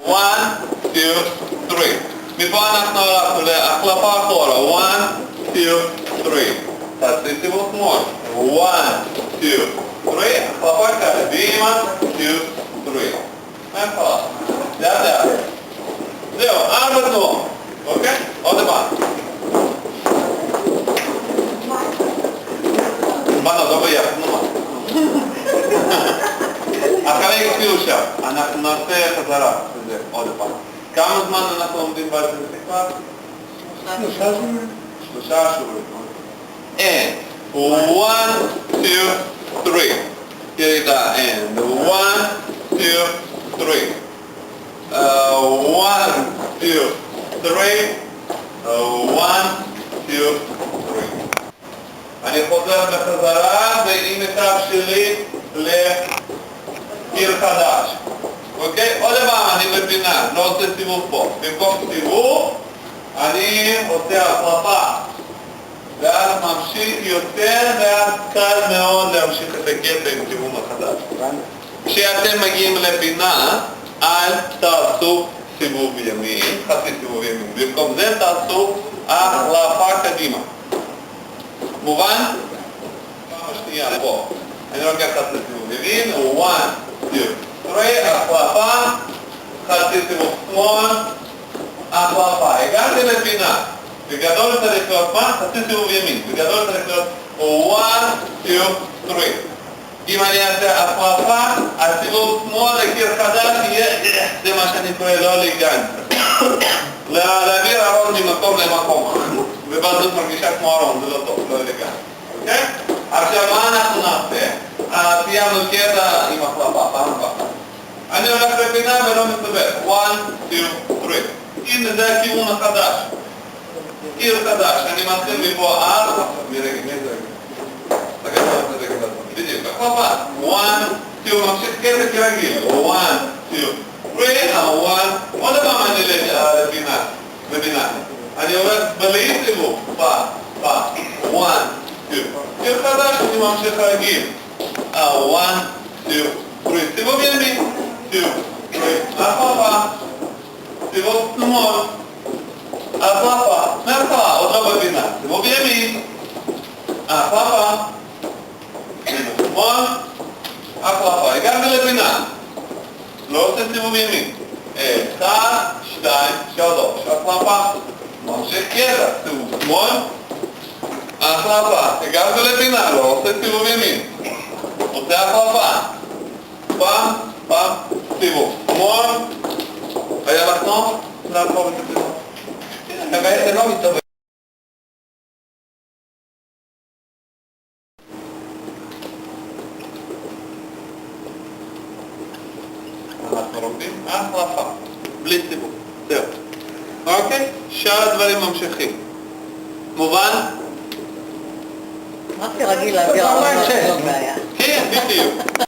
1, 2, 3. מפה אנחנו הלכנו להחלפה אחורה. 1, 2, 3. חצי סיבוב שמאל. 1, 2, 3. החלפה קדימה. 2, 3. מההתחלה. לאט. זהו, 4 תנועות. אוקיי? עוד פעם. בנו, לא ביחד, נו מה. אחרי כפיל שם, אנחנו נעשה חזרה לזה עוד פעם. כמה זמן אנחנו עומדים בעצם כבר? 3 שיעורים. 3 שיעורים. And 1, 2, 3. ירידה, and 1, 2, 3. 1, 2, 3. 1, 2, 3. אני חוזר בחזרה ועם הקו שלי לקיר חדש. אוקיי? עוד פעם, אני בפינה, לא עושה סיבוב פה. במקום סיבוב, אני עושה החלפה. ואז ממשיך יותר, ואז קל מאוד להמשיך את הקטע עם כיוון החדש. כשאתם מגיעים לפינה, אל תעשו סיבוב ימין, חצי סיבוב ימין. במקום זה תעשו החלפה קדימה. מובן? פעם השנייה פה. אני לוקח חצי סיבוב ימין, 1, 2, 3, החלפה, חצי סיבוב שמאל, החלפה. הגעתי לפינה. בגדול צריך להיות מה? חצי סיבוב ימין. בגדול צריך להיות 1, 2, 3. אם אני אעשה החלפה, הסיבוב שמאל לקיר חדש יהיה, זה מה שאני קורא לא לגנץ. להעביר ארון ממקום למקום. ובזאת מרגישה כמו ארון, זה לא טוב, לא לגנץ. אוקיי? עכשיו מה אנחנו נעשה? סיימנו קטע עם החלפה, פעם הבאה. אני הולך לפינה ולא מסתובב. 1, 2, 3. הנה זה הכיוון החדש. קיר חדש, אני מתחיל מפה עד... בדיוק, החלפה. 1, 2, ממשיך קטע כרגיל. 1, 2, 3, 1. עוד פעם אני לפינה. אני עובר בלי סיבוב. פעם. 1, 2. קיר חדש, אני ממשיך רגיל. 1, 2, 3. סיבוב ימין. 2, 3. החלפה. סיבוב שמאל. החלפה. מההתחלה, עוד לא בפינה. סיבוב ימין. החלפה. סיבוב שמאל. החלפה. הגעתי לפינה. לא עושה סיבוב ימין. 1, 2, 3. החלפה. ממשיך קטע. סיבוב שמאל. החלפה. הגעתי לפינה. לא עושה סיבוב ימין. עושה החלפה. פעם. סיבוב. שמאל. היה לך נוח? לעבור את הסיבוב. אתה בעצם לא מסתובב. אנחנו לומדים החלפה, בלי סיבוב. זהו. אוקיי? שאר הדברים ממשיכים. מובן? רק כרגיל להעביר הרבה לא בעיה. כן, בדיוק.